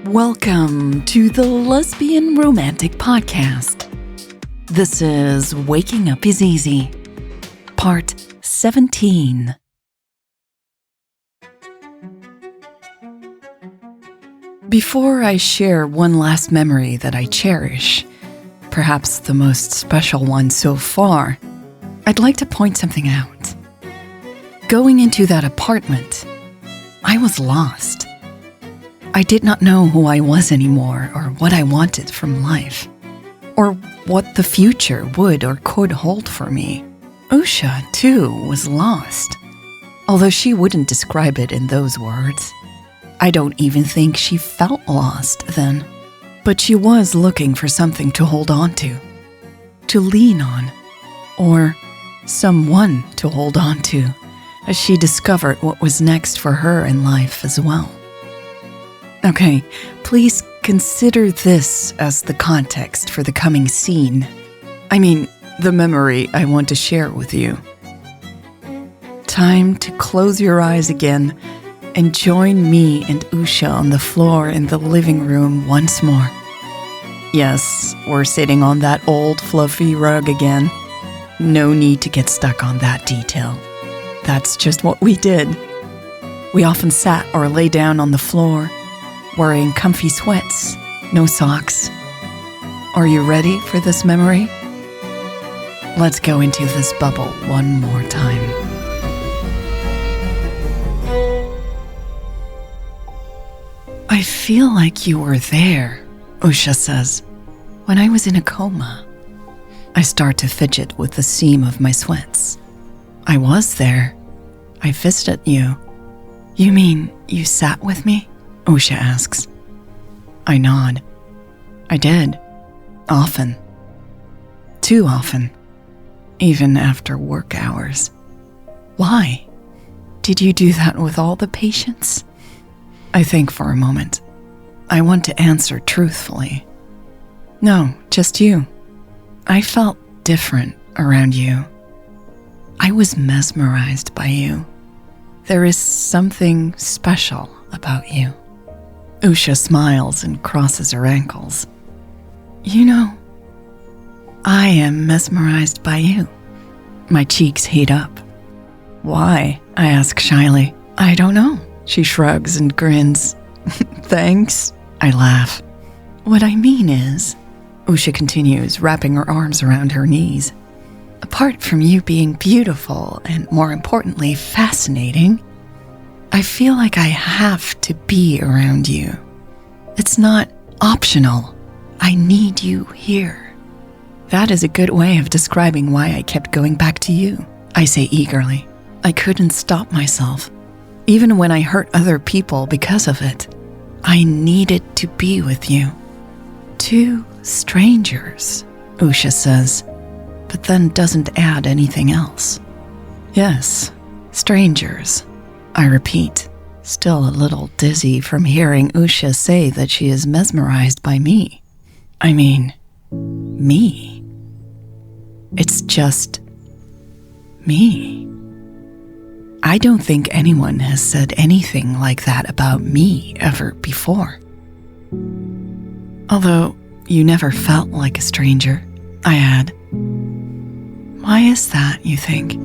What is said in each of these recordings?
Welcome to the Lesbian Romantic Podcast. This is Waking Up is Easy, Part 17. Before I share one last memory that I cherish, perhaps the most special one so far, I'd like to point something out. Going into that apartment, I was lost. I did not know who I was anymore or what I wanted from life, or what the future would or could hold for me. Usha, too, was lost, although she wouldn't describe it in those words. I don't even think she felt lost then, but she was looking for something to hold on to lean on, or someone to hold on to, as she discovered what was next for her in life as well. Okay, please consider this as the context for the coming scene. I mean, the memory I want to share with you. Time to close your eyes again and join me and Usha on the floor in the living room once more. Yes, we're sitting on that old fluffy rug again. No need to get stuck on that detail. That's just what we did. We often sat or lay down on the floor, wearing comfy sweats, no socks. Are you ready for this memory? Let's go into this bubble one more time. I feel like you were there, Usha says, when I was in a coma. I start to fidget with the seam of my sweats. I was there. I visited you. You mean you sat with me? Usha asks. I nod. I did. Often. Too often. Even after work hours. Why? Did you do that with all the patients? I think for a moment. I want to answer truthfully. No, just you. I felt different around you. I was mesmerized by you. There is something special about you. Usha smiles and crosses her ankles. You know, I am mesmerized by you. My cheeks heat up. Why? I ask shyly. I don't know. She shrugs and grins. Thanks. I laugh. What I mean is, Usha continues, wrapping her arms around her knees. Apart from you being beautiful and, more importantly, fascinating, I feel like I have to be around you. It's not optional. I need you here. That is a good way of describing why I kept going back to you, I say eagerly. I couldn't stop myself, even when I hurt other people because of it. I needed to be with you. Two strangers, Usha says, but then doesn't add anything else. Yes, strangers. I repeat, still a little dizzy from hearing Usha say that she is mesmerized by me. I mean, me. It's just me. I don't think anyone has said anything like that about me ever before. Although you never felt like a stranger, I add. Why is that, you think?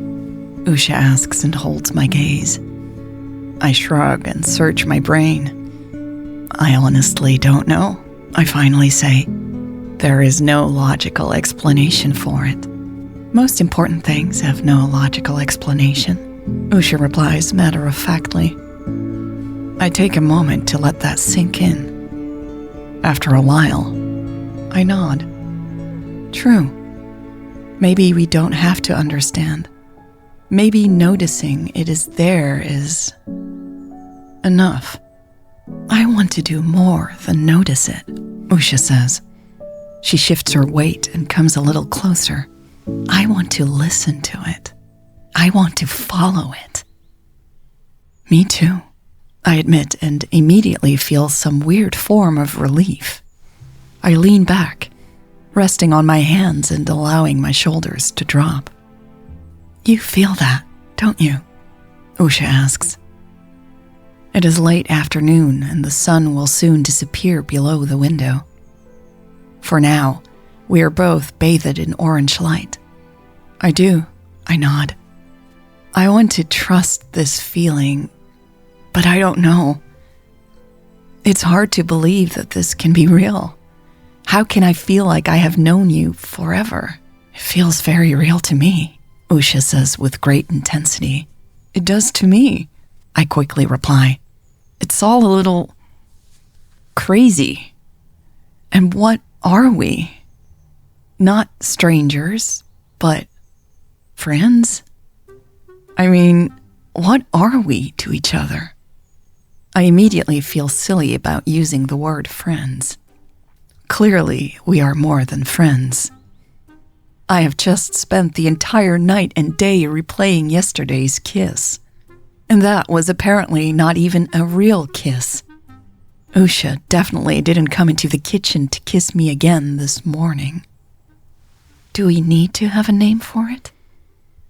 Usha asks and holds my gaze. I shrug and search my brain. I honestly don't know, I finally say. There is no logical explanation for it. Most important things have no logical explanation, Usha replies matter-of-factly. I take a moment to let that sink in. After a while, I nod. True. Maybe we don't have to understand. Maybe noticing it is there is enough. I want to do more than notice it, Usha says. She shifts her weight and comes a little closer. I want to listen to it. I want to follow it. Me too, I admit, and immediately feel some weird form of relief. I lean back, resting on my hands and allowing my shoulders to drop. You feel that, don't you? Usha asks. It is late afternoon and the sun will soon disappear below the window. For now, we are both bathed in orange light. I do, I nod. I want to trust this feeling, but I don't know. It's hard to believe that this can be real. How can I feel like I have known you forever? It feels very real to me, Usha says with great intensity. It does to me, I quickly reply. It's all a little crazy. And what are we? Not strangers, but friends? I mean, what are we to each other? I immediately feel silly about using the word friends. Clearly, we are more than friends. I have just spent the entire night and day replaying yesterday's kiss. And that was apparently not even a real kiss. Usha definitely didn't come into the kitchen to kiss me again this morning. Do we need to have a name for it?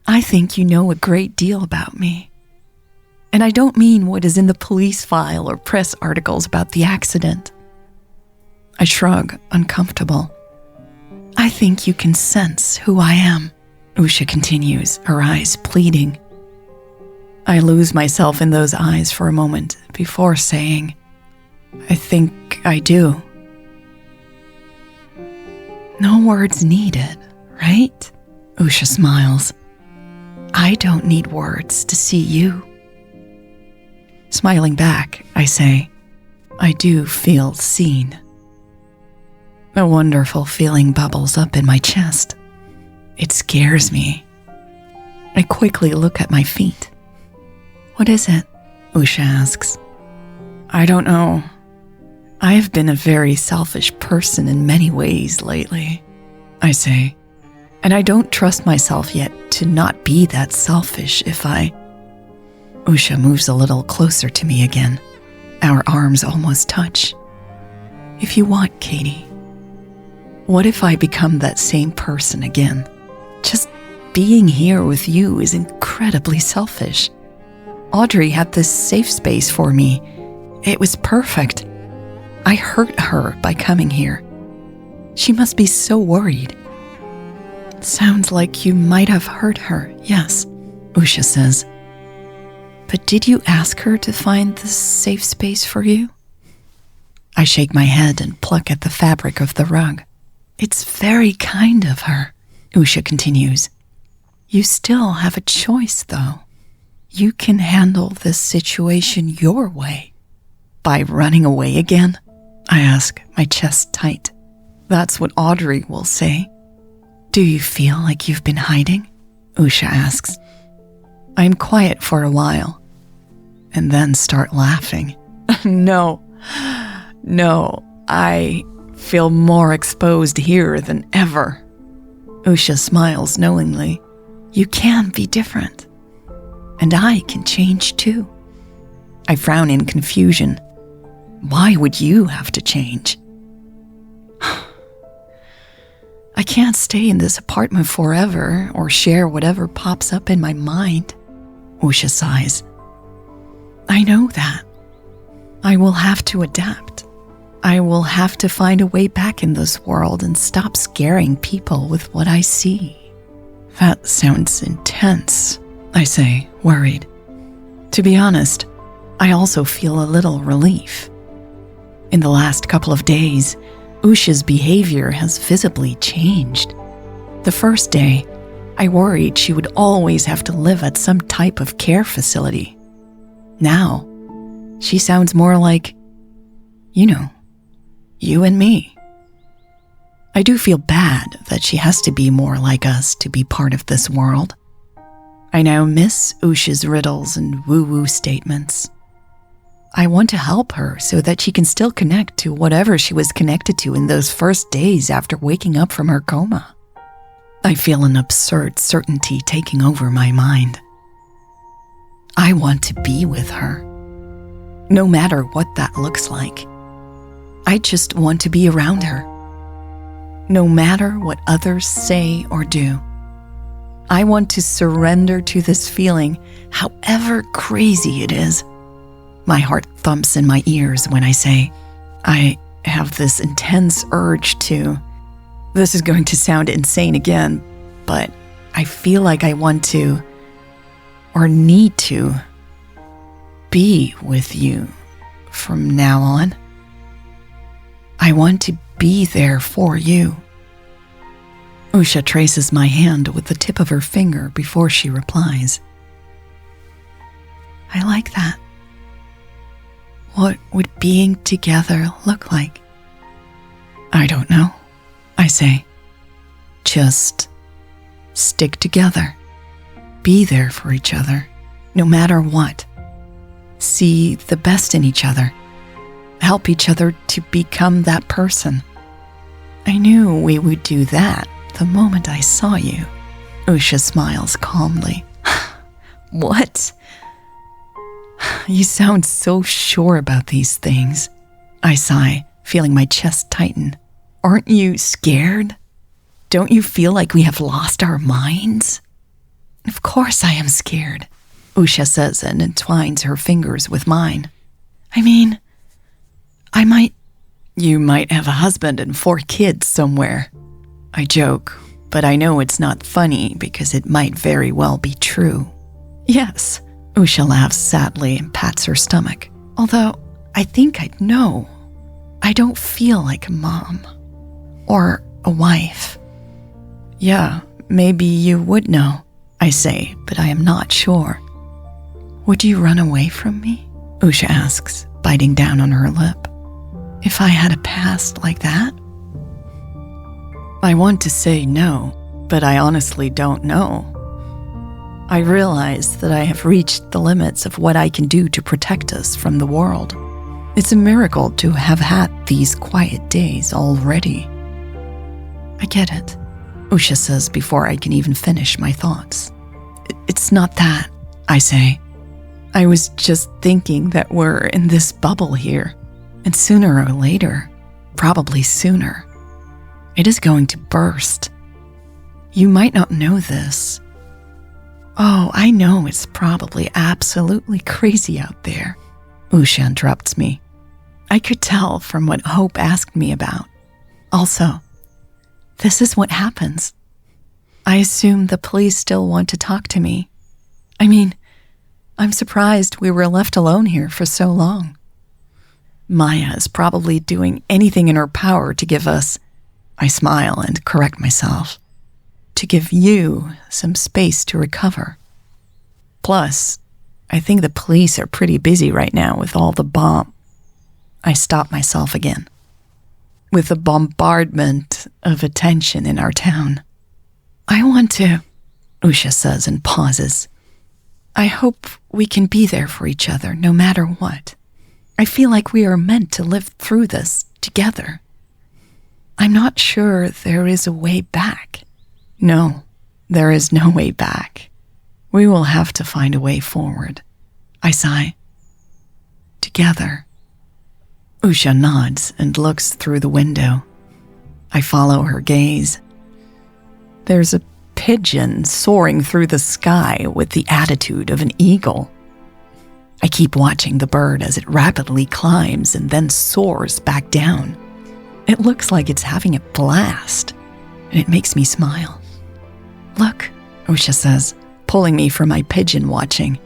I think you know a great deal about me. And I don't mean what is in the police file or press articles about the accident. I shrug, uncomfortable. I think you can sense who I am, Usha continues, her eyes pleading. I lose myself in those eyes for a moment before saying, I think I do. No words needed, right? Usha smiles. I don't need words to see you. Smiling back, I say, I do feel seen. A wonderful feeling bubbles up in my chest. It scares me. I quickly look at my feet. What is it? Usha asks. I don't know. I have been a very selfish person in many ways lately, I say, and I don't trust myself yet to not be that selfish if I... Usha moves a little closer to me again. Our arms almost touch. If you want, Katie, what if I become that same person again? Just being here with you is incredibly selfish. Audrey had this safe space for me. It was perfect. I hurt her by coming here. She must be so worried. Sounds like you might have hurt her, yes, Usha says. But did you ask her to find this safe space for you? I shake my head and pluck at the fabric of the rug. It's very kind of her, Usha continues. You still have a choice, though. You can handle this situation your way. By running away again? I ask, my chest tight. That's what Audrey will say. Do you feel like you've been hiding? Usha asks. I'm quiet for a while, and then start laughing. No, I feel more exposed here than ever. Usha smiles knowingly. You can be different, and I can change too. I frown in confusion. Why would you have to change? I can't stay in this apartment forever or share whatever pops up in my mind, Usha sighs. I know that. I will have to adapt. I will have to find a way back in this world and stop scaring people with what I see. That sounds intense, I say, worried. To be honest, I also feel a little relief. In the last couple of days, Usha's behavior has visibly changed. The first day, I worried she would always have to live at some type of care facility. Now, she sounds more like, you and me. I do feel bad that she has to be more like us to be part of this world. I now miss Usha's riddles and woo-woo statements. I want to help her so that she can still connect to whatever she was connected to in those first days after waking up from her coma. I feel an absurd certainty taking over my mind. I want to be with her, no matter what that looks like. I just want to be around her, no matter what others say or do. I want to surrender to this feeling, however crazy it is. My heart thumps in my ears when I say, I have this intense urge to. This is going to sound insane again, but I feel like I want to, or need to, be with you from now on. I want to be there for you. Usha traces my hand with the tip of her finger before she replies. I like that. What would being together look like? I don't know, I say. Just stick together. Be there for each other, no matter what. See the best in each other. Help each other to become that person. I knew we would do that the moment I saw you. Usha smiles calmly. What? You sound so sure about these things. I sigh, feeling my chest tighten. Aren't you scared? Don't you feel like we have lost our minds? Of course I am scared, Usha says and entwines her fingers with mine. I mean, You might have a husband and 4 kids somewhere. I joke, but I know it's not funny because it might very well be true. Yes, Usha laughs sadly and pats her stomach. Although, I think I'd know. I don't feel like a mom. Or a wife. Yeah, maybe you would know, I say, but I am not sure. Would you run away from me? Usha asks, biting down on her lip. If I had a past like that? I want to say no, but I honestly don't know. I realize that I have reached the limits of what I can do to protect us from the world. It's a miracle to have had these quiet days already. I get it, Usha says before I can even finish my thoughts. It's not that, I say. I was just thinking that we're in this bubble here, and sooner or later, probably sooner, it is going to burst. You might not know this. Oh, I know it's probably absolutely crazy out there. Usha interrupts me. I could tell from what Hope asked me about. Also, this is what happens. I assume the police still want to talk to me. I mean, I'm surprised we were left alone here for so long. Maya is probably doing anything in her power to give us, I smile and correct myself, to give you some space to recover. Plus, I think the police are pretty busy right now with all the I stop myself again. With the bombardment of attention in our town. I want to, Usha says and pauses. I hope we can be there for each other no matter what. I feel like we are meant to live through this together. I'm not sure there is a way back. No, there is no way back. We will have to find a way forward. I sigh. Together. Usha nods and looks through the window. I follow her gaze. There's a pigeon soaring through the sky with the attitude of an eagle. I keep watching the bird as it rapidly climbs and then soars back down. It looks like it's having a blast, and it makes me smile. Look, Usha says, pulling me from my pigeon watching.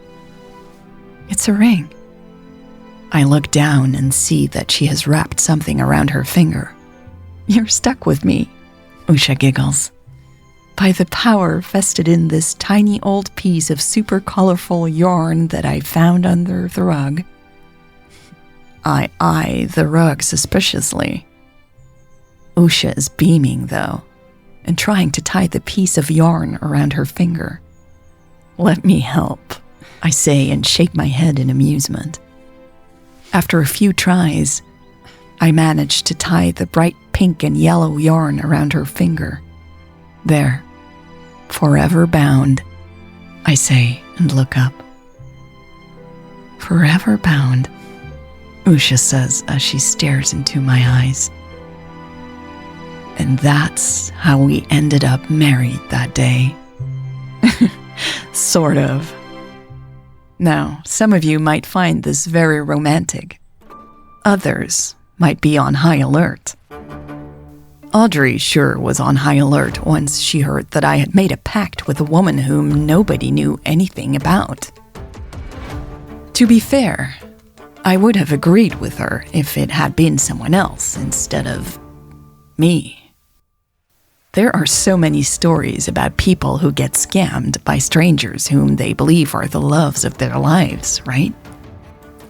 It's a ring. I look down and see that she has wrapped something around her finger. You're stuck with me, Usha giggles. By the power vested in this tiny old piece of super colorful yarn that I found under the rug. I eye the rug suspiciously. Usha is beaming, though, and trying to tie the piece of yarn around her finger. Let me help, I say and shake my head in amusement. After a few tries, I manage to tie the bright pink and yellow yarn around her finger. There, forever bound, I say and look up. Forever bound, Usha says as she stares into my eyes. And that's how we ended up married that day. Sort of. Now, some of you might find this very romantic. Others might be on high alert. Audrey sure was on high alert once she heard that I had made a pact with a woman whom nobody knew anything about. To be fair, I would have agreed with her if it had been someone else instead of me. There are so many stories about people who get scammed by strangers whom they believe are the loves of their lives, right?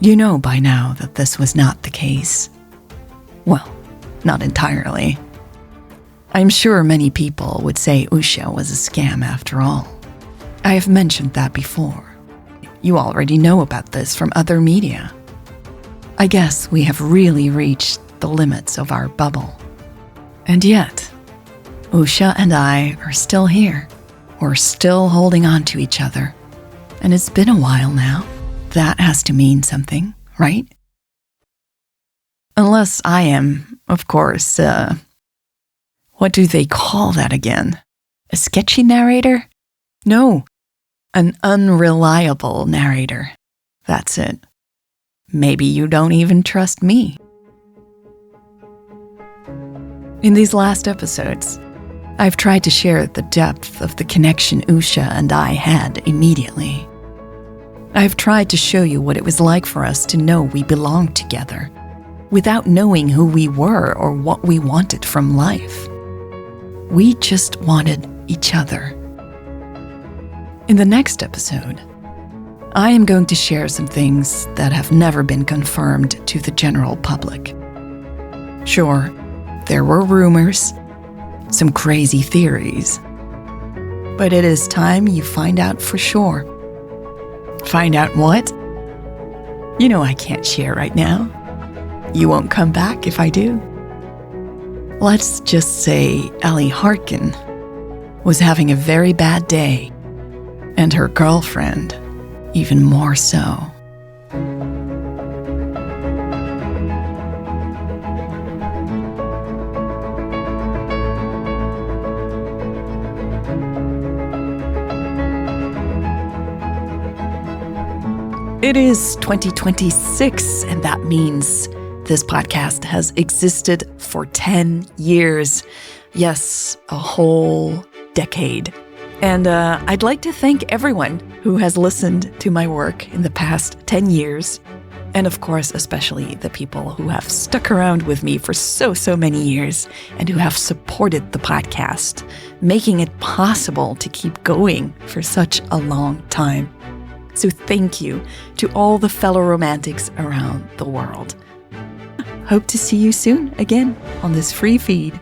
You know by now that this was not the case. Well, not entirely. I'm sure many people would say Usha was a scam after all. I have mentioned that before. You already know about this from other media. I guess we have really reached the limits of our bubble. And yet, Usha and I are still here. We're still holding on to each other. And it's been a while now. That has to mean something, right? Unless I am, of course, what do they call that again? A sketchy narrator? No, an unreliable narrator. That's it. Maybe you don't even trust me. In these last episodes, I've tried to share the depth of the connection Usha and I had immediately. I've tried to show you what it was like for us to know we belonged together, without knowing who we were or what we wanted from life. We just wanted each other. In the next episode, I am going to share some things that have never been confirmed to the general public. Sure, there were rumors, some crazy theories, but it is time you find out for sure. Find out what? You know I can't share right now. You won't come back if I do. Let's just say Ellie Harkin was having a very bad day, and her girlfriend even more so. It is 2026, and that means this podcast has existed for 10 years. Yes, a whole decade. And I'd like to thank everyone who has listened to my work in the past 10 years. And of course, especially the people who have stuck around with me for so many years and who have supported the podcast, making it possible to keep going for such a long time. So thank you to all the fellow romantics around the world. Hope to see you soon again on this free feed.